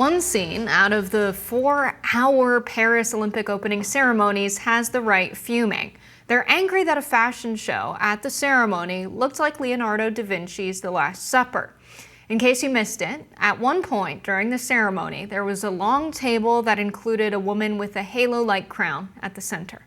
One scene out of the 4-hour Paris Olympic opening ceremonies has the right fuming. They're angry that a fashion show at the ceremony looked like Leonardo da Vinci's The Last Supper. In case you missed it, at one point during the ceremony, there was a long table that included a woman with a halo-like crown at the center.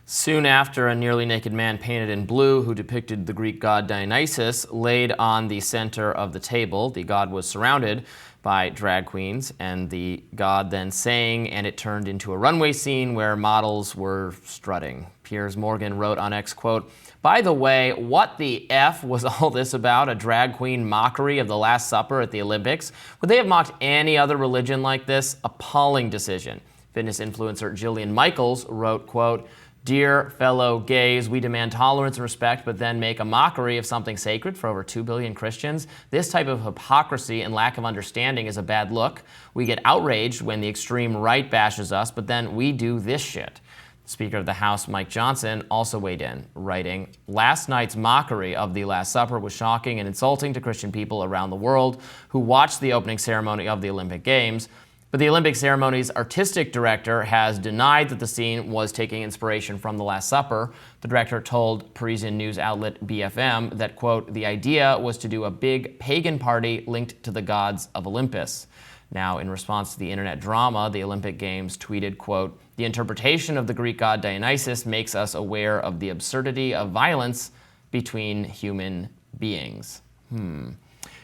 Soon after, a nearly naked man painted in blue who depicted the Greek god Dionysus laid on the center of the table. The god was surrounded by drag queens, and the god then sang, and it turned into a runway scene where models were strutting. Piers wrote on X, quote, "By the way, what the F was all this about? A drag queen mockery of the Last Supper at the Olympics? Would they have mocked any other religion like this? Appalling decision." Fitness influencer Jillian Michaels wrote, quote, "Dear fellow gays, we demand tolerance and respect, but then make a mockery of something sacred for over 2 billion Christians. This type of hypocrisy and lack of understanding is a bad look. We get outraged when the extreme right bashes us, but then we do this shit." Speaker of the House Mike Johnson also weighed in, writing, "Last night's mockery of the Last Supper was shocking and insulting to Christian people around the world who watched the opening ceremony of the Olympic Games. But the Olympic ceremony's artistic director has denied that the scene was taking inspiration from the Last Supper. The director told Parisian news outlet BFM that, quote, "The idea was to do a big pagan party linked to the gods of Olympus." Now, in response to the internet drama, the Olympic Games tweeted, quote, "The interpretation of the Greek god Dionysus makes us aware of the absurdity of violence between human beings."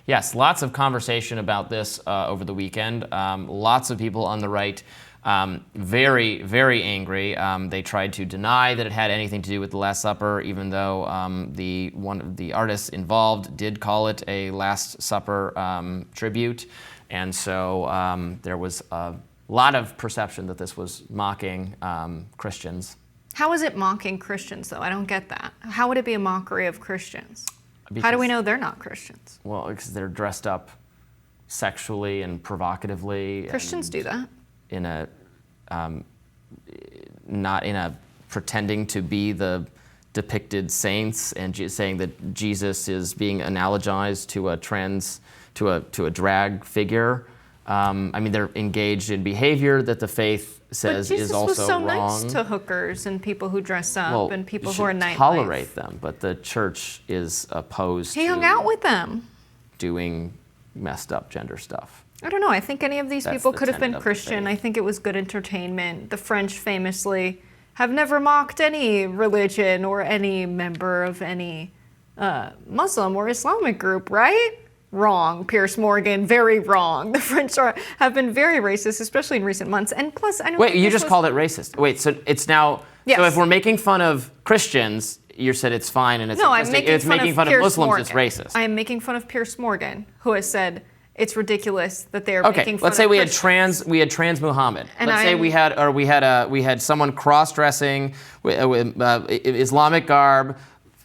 Yes, lots of conversation about this over the weekend. Lots of people on the right very, very angry. They tried to deny that it had anything to do with the Last Supper, even though one of the artists involved did call it a Last Supper tribute. And so there was a lot of perception that this was mocking Christians. How is it mocking Christians, though? I don't get that. How would it be a mockery of Christians? How do we know they're not Christians? Well, because they're dressed up sexually and provocatively. Christians do that. In a, not in a pretending to be the depicted saints and saying that Jesus is being analogized to a drag figure. I mean, they're engaged in behavior that the faith says is also wrong. Jesus was so nice to hookers and people who dress up and people who are nightlife. Tolerate them, but the church is opposed to. He hung out with them. Doing messed up gender stuff. I don't know. I think any of these people could have been Christian. I think it was good entertainment. The French famously have never mocked any religion or any member of any Muslim or Islamic group, right? Wrong, Piers Morgan, very wrong. The French have been very racist, especially in recent months. And plus, I don't Wait, you just called it racist. Wait, so it's now... Yes. So if we're making fun of Christians, you said it's fine and it's no, I'm making fun of Muslims, Morgan. it's racist. I am making fun of Piers Morgan, who has said it's ridiculous that they are making fun of let's say we had Christians. trans Muhammad. And let's say we had someone cross-dressing with Islamic garb,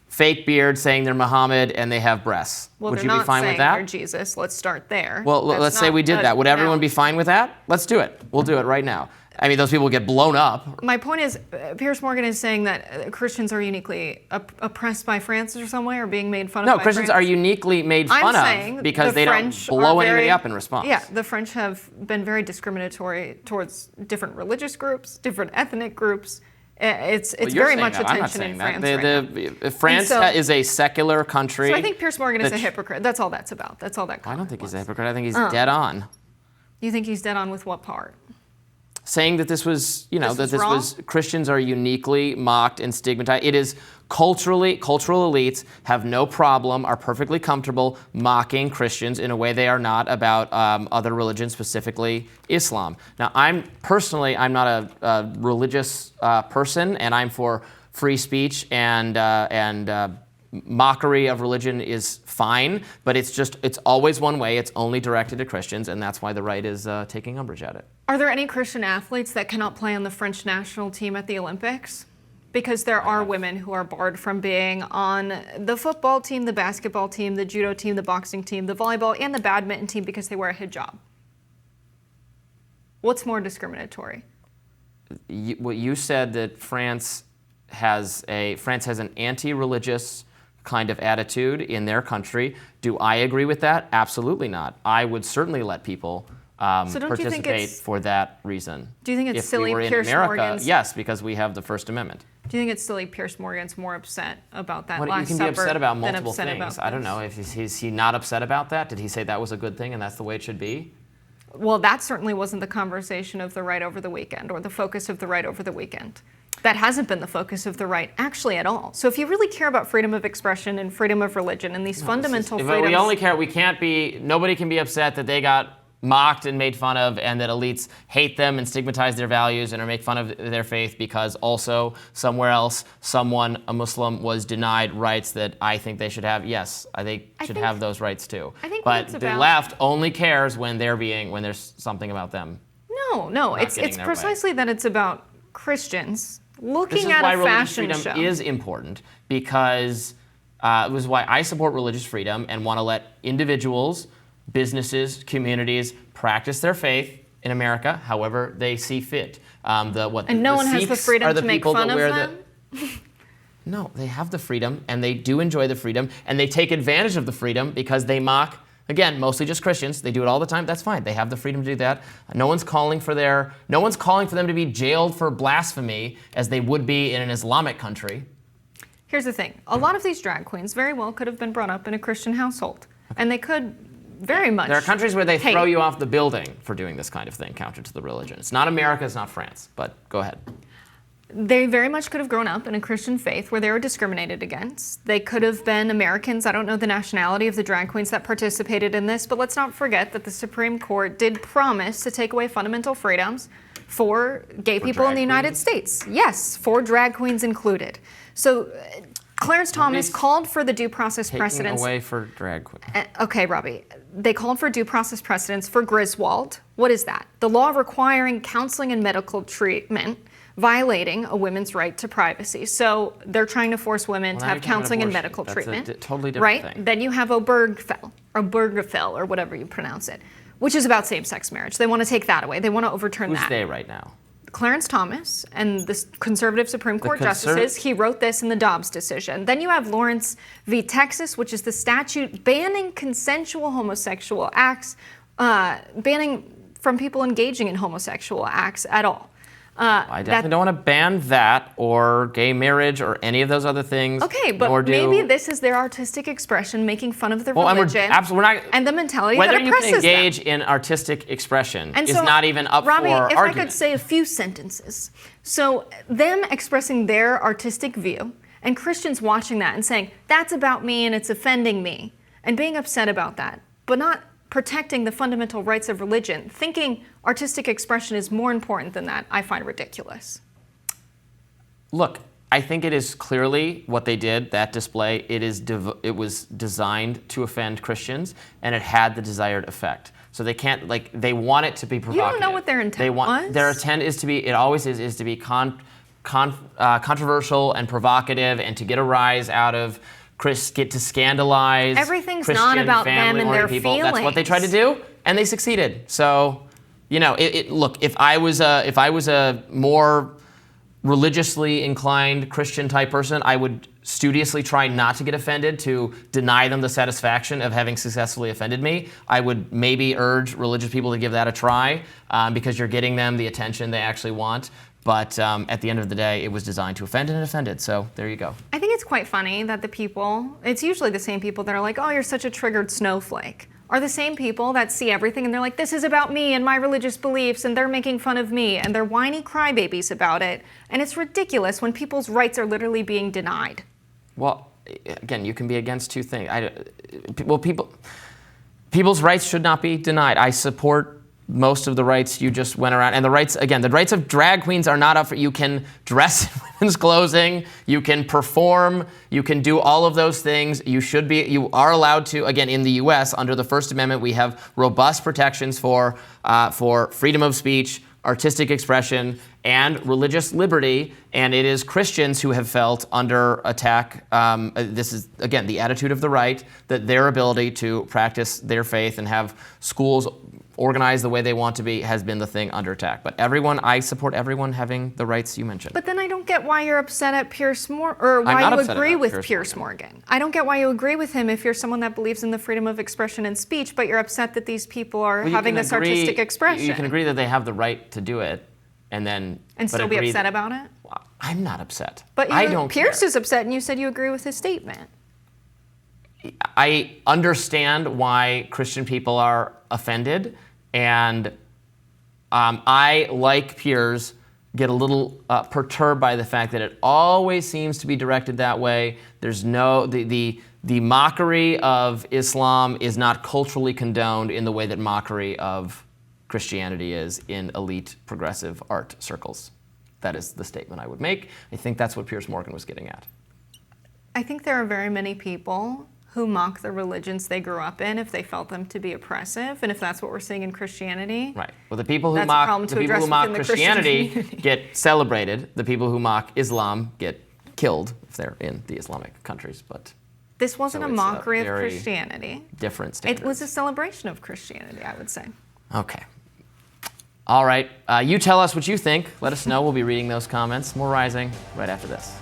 fake beard, saying they're Muhammad and they have breasts. Well, would you be fine with that? They're Jesus. Let's start there. Well, let's say we did that. Would everyone be fine with that? Let's do it. We'll do it right now. I mean, those people get blown up. My point is, Piers Morgan is saying that Christians are uniquely oppressed by France or some way, or being made fun of by France. No, Christians are uniquely made fun of because they don't blow anybody up in response. Yeah, the French have been very discriminatory towards different religious groups, different ethnic groups. It's very much attention in France right now. France is a secular country. So I think Piers Morgan is a hypocrite. That's all that's about. That's all that I don't think he's a hypocrite. I think he's dead on. You think he's dead on with what part? Saying that this was, Christians are uniquely mocked and stigmatized. It is cultural elites have no problem, are perfectly comfortable mocking Christians in a way they are not about other religions, specifically Islam. Now, I'm not a religious person, and I'm for free speech and mockery of religion is fine, but it's always one way. It's only directed at Christians, and that's why the right is taking umbrage at it. Are there any Christian athletes that cannot play on the French national team at the Olympics? Because there are women who are barred from being on the football team, the basketball team, the judo team, the boxing team, the volleyball, and the badminton team because they wear a hijab. What's more discriminatory? You said that France has an anti-religious kind of attitude in their country. Do I agree with that? Absolutely not. I would certainly let people So don't you think participate it's- for that reason. Do you think it's if silly we were in Piers America, Morgan's- yes, because we have the First Amendment. Do you think it's silly Piers Morgan's more upset about that What, Last you can Supper be upset about than multiple upset things. about I don't this? know. Is he not upset about that? Did he say that was a good thing and that's the way it should be? Well, that certainly wasn't the conversation of the right over the weekend, or the focus of the right over the weekend. That hasn't been the focus of the right actually at all. So if you really care about freedom of expression and freedom of religion and these fundamental If freedoms... we only care, nobody can be upset that they got mocked and made fun of, and that elites hate them and stigmatize their values and or make fun of their faith because also somewhere else a Muslim was denied rights that I think they should have. Yes, they should have those rights too. I think what but it's the about- left only cares when there's something about them. No, it's getting their way. precisely that it's about Christians This looking is at why a religious fashion freedom show. is important, because it was why I support religious freedom and want to let individuals, businesses, communities practice their faith in America however they see fit. And no one has the Sikhs freedom are the to make people fun that of wear them? No, they have the freedom, and they do enjoy the freedom, and they take advantage of the freedom because they mock, again, mostly just Christians. They do it all the time. That's fine. They have the freedom to do that. No one's calling for them to be jailed for blasphemy as they would be in an Islamic country. Here's the thing. A lot of these drag queens very well could have been brought up in a Christian household. And they could very much... There are countries where they Hey. throw you off the building for doing this kind of thing, counter to the religion. It's not America, it's not France, but go ahead. They very much could have grown up in a Christian faith where they were discriminated against. They could have been Americans. I don't know the nationality of the drag queens that participated in this, but let's not forget that the Supreme Court did promise to take away fundamental freedoms for gay people in the United States. Yes, for drag queens included. So Clarence Thomas called for the due process precedents. Taking away for drag queens. Okay, Robbie. They called for due process precedents for Griswold. What is that? The law requiring counseling and medical treatment violating a woman's right to privacy. So they're trying to force women to have counseling and medical treatment. That's a totally different thing. Then you have Obergefell, or whatever you pronounce it, which is about same-sex marriage. They want to take that away. They want to overturn that. Who's they right now? Clarence Thomas and the conservative Supreme Court justices. He wrote this in the Dobbs decision. Then you have Lawrence v. Texas, which is the statute banning consensual homosexual acts, banning from people engaging in homosexual acts at all. I definitely don't want to ban that or gay marriage or any of those other things. Okay, but maybe this is their artistic expression making fun of the religion and the mentality that oppresses them. Whether you can engage in artistic expression is not even up Robbie, for argument. if I could say a few sentences. So them expressing their artistic view and Christians watching that and saying, that's about me and it's offending me, and being upset about that, but not protecting the fundamental rights of religion, thinking artistic expression is more important than that, I find ridiculous. Look, I think it is clearly what they did, that display, it was designed to offend Christians, and it had the desired effect. So they can't, they want it to be provocative. You don't know what their intent was? Their intent is to be, it always is to be controversial and provocative, and to get a rise out of get to scandalize everything's Christian not about them and their people. feelings. That's what they tried to do, and they succeeded. So, look, if I was a more religiously inclined Christian type person, I would studiously try not to get offended, to deny them the satisfaction of having successfully offended me. I would maybe urge religious people to give that a try, because you're getting them the attention they actually want. But at the end of the day, it was designed to offend, and it offended. So there you go. I think it's quite funny that it's usually the same people that are like, oh, you're such a triggered snowflake, are the same people that see everything and they're like, this is about me and my religious beliefs, and they're making fun of me, and they're whiny crybabies about it. And it's ridiculous when people's rights are literally being denied. Well, again, you can be against two things. People's rights should not be denied. I support most of the rights you just went around. And the rights of drag queens are not up for, you can dress in women's clothing, you can perform, you can do all of those things. You are allowed to, again, in the US, under the First Amendment, we have robust protections for freedom of speech, artistic expression, and religious liberty, and it is Christians who have felt under attack. This is, again, the attitude of the right, that their ability to practice their faith and have schools organize the way they want to be has been the thing under attack. But I support everyone having the rights you mentioned. But then I don't get why you're upset at Piers Morgan, or why you agree with Piers Morgan. I don't get why you agree with him if you're someone that believes in the freedom of expression and speech, but you're upset that these people are having this artistic expression. You can agree that they have the right to do it, and still be upset about it? Well, I'm not upset. But I don't Piers care. is upset, and you said you agree with his statement. I understand why Christian people are offended, and I, like Piers, get a little perturbed by the fact that it always seems to be directed that way. There's the mockery of Islam is not culturally condoned in the way that mockery of Christianity is in elite progressive art circles. That is the statement I would make. I think that's what Piers Morgan was getting at. I think there are very many people who mock the religions they grew up in if they felt them to be oppressive, and if that's what we're seeing in Christianity. Right. Well, the people who mock Christianity get celebrated. The people who mock Islam get killed if they're in the Islamic countries. But this wasn't a mockery of Christianity. Different standards. It was a celebration of Christianity, I would say. Okay. All right. You tell us what you think. Let us know. We'll be reading those comments. More Rising right after this.